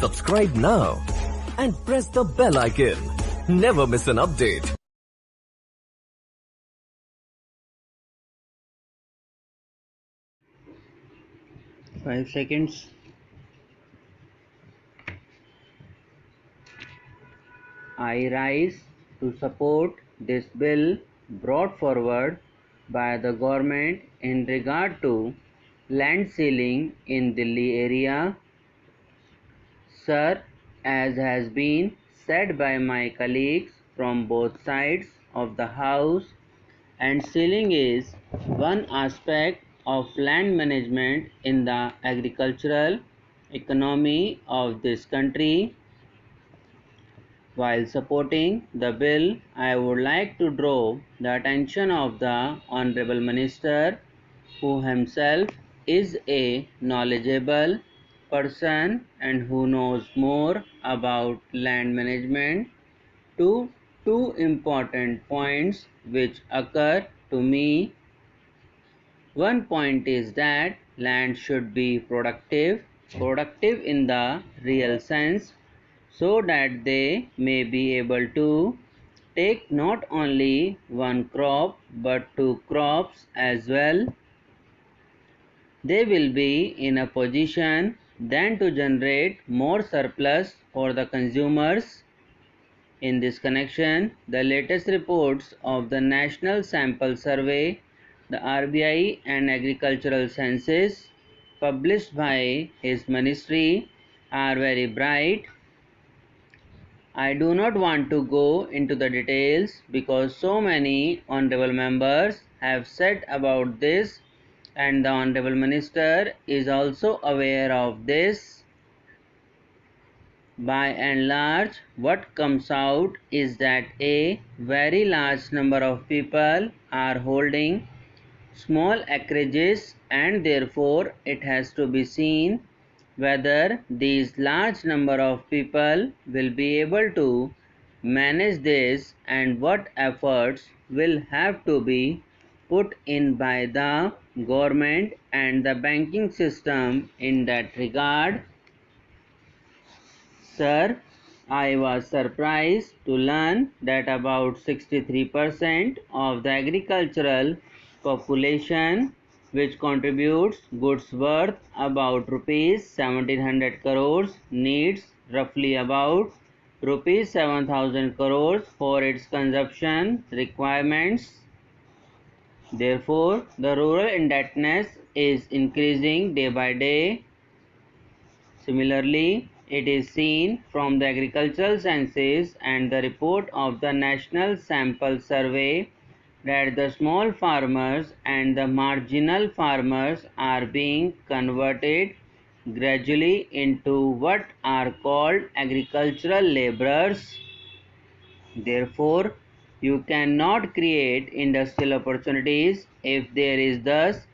Subscribe now and press the bell icon. Never miss an update. Five seconds. I rise to support this bill brought forward by the government in regard to land ceiling in Delhi area. Sir, as has been said by my colleagues from both sides of the house, and ceiling is one aspect of land management in the agricultural economy of this country. While supporting the bill, I would like to draw the attention of the Honorable Minister, who himself is a knowledgeable person and who knows more about land management, to two important points which occur to me. One point is that land should be productive in the real sense, so that they may be able to take not only one crop but two crops as well. They will be in a position then to generate more surplus for the consumers. In this connection, the latest reports of the National Sample Survey, the RBI and Agricultural Census published by his ministry are very bright. I do not want to go into the details because so many honorable members have said about this and the honorable minister is also aware of this. By and large, what comes out is that a very large number of people are holding small acreages, and therefore it has to be seen whether these large number of people will be able to manage this and what efforts will have to be put in by the government and the banking system in that regard. Sir, I was surprised to learn that about 63% of the agricultural population, which contributes goods worth about rupees 1700 crores, needs roughly about rupees 7000 crores for its consumption requirements. Therefore, the rural indebtedness is increasing day by day. Similarly, it is seen from the agricultural census and the report of the National Sample Survey that the small farmers and the marginal farmers are being converted gradually into what are called agricultural laborers. Therefore, you cannot create industrial opportunities if there is thus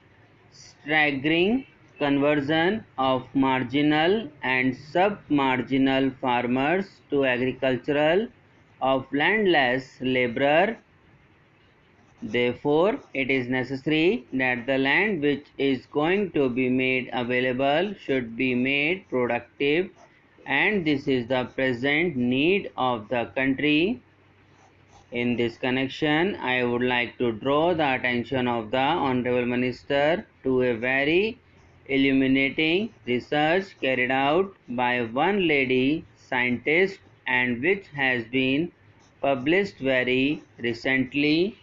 staggering conversion of marginal and sub-marginal farmers to agricultural of landless laborer. Therefore, it is necessary that the land which is going to be made available should be made productive, and this is the present need of the country. In this connection, I would like to draw the attention of the Honorable Minister to a very illuminating research carried out by one lady scientist and which has been published very recently.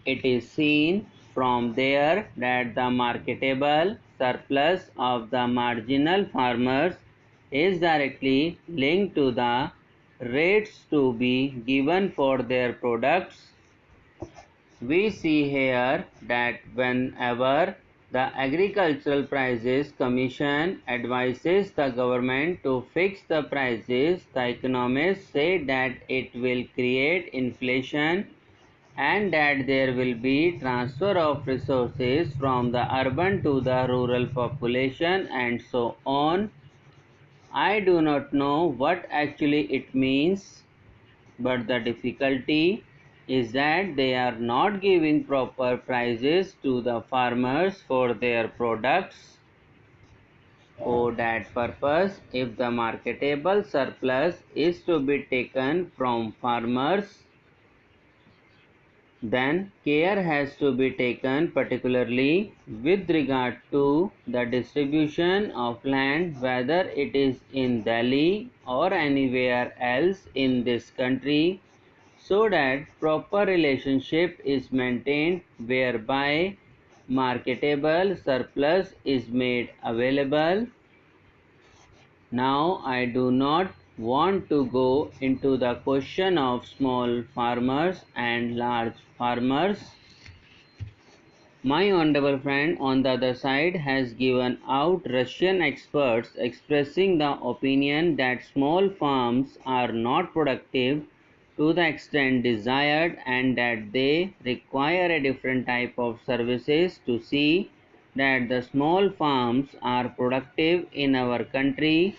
It is seen from there that the marketable surplus of the marginal farmers is directly linked to the rates to be given for their products. We see here that whenever the Agricultural Prices Commission advises the government to fix the prices, the economists say that it will create inflation and that there will be transfer of resources from the urban to the rural population and so on. I do not know what actually it means, but the difficulty is that they are not giving proper prices to the farmers for their products. For that purpose, if the marketable surplus is to be taken from farmers, then care has to be taken particularly with regard to the distribution of land, whether it is in Delhi or anywhere else in this country, so that proper relationship is maintained whereby marketable surplus is made available. Now I do not want to go into the question of small farmers and large farmers. My honorable friend on the other side has given out Russian experts expressing the opinion that small farms are not productive to the extent desired and that they require a different type of services to see that the small farms are productive in our country.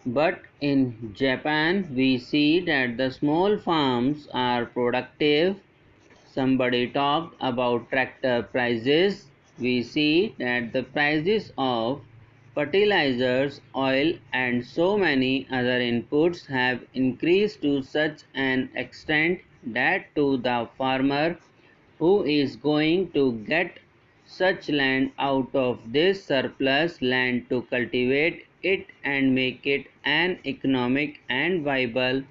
But in Japan, we see that the small farms are productive. Somebody talked about tractor prices. We see that the prices of fertilizers, oil, and so many other inputs have increased to such an extent that to the farmer who is going to get such land out of this surplus land to cultivate it and make it an economic and viable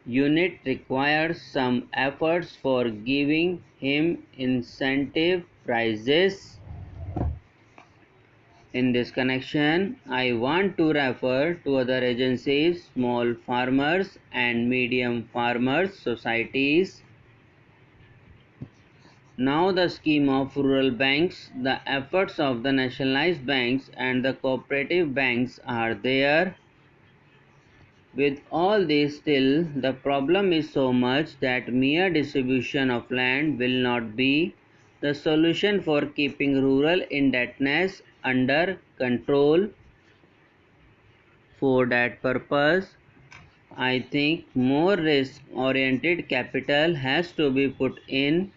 unit requires some efforts for giving him incentive prices. In this connection, I want to refer to other agencies, small farmers and medium farmers societies. Now the scheme of rural banks, the efforts of the nationalized banks and the cooperative banks are there. With all this, still the problem is so much that mere distribution of land will not be the solution for keeping rural indebtedness under control. For that purpose, I think more risk-oriented capital has to be put in.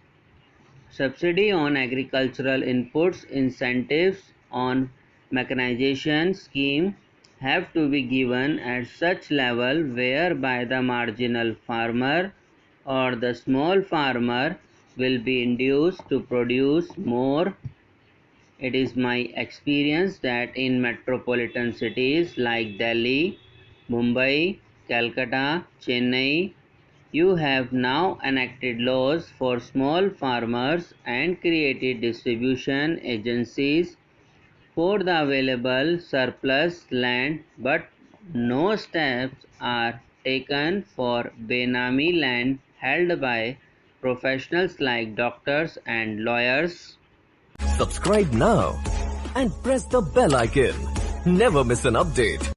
Subsidy on agricultural inputs, incentives on mechanization scheme have to be given at such level whereby the marginal farmer or the small farmer will be induced to produce more. It is my experience that in metropolitan cities like Delhi, Mumbai, Calcutta, Chennai, you have now enacted laws for small farmers and created distribution agencies for the available surplus land, but no steps are taken for Benami land held by professionals like doctors and lawyers. Subscribe now and press the bell icon. Never miss an update.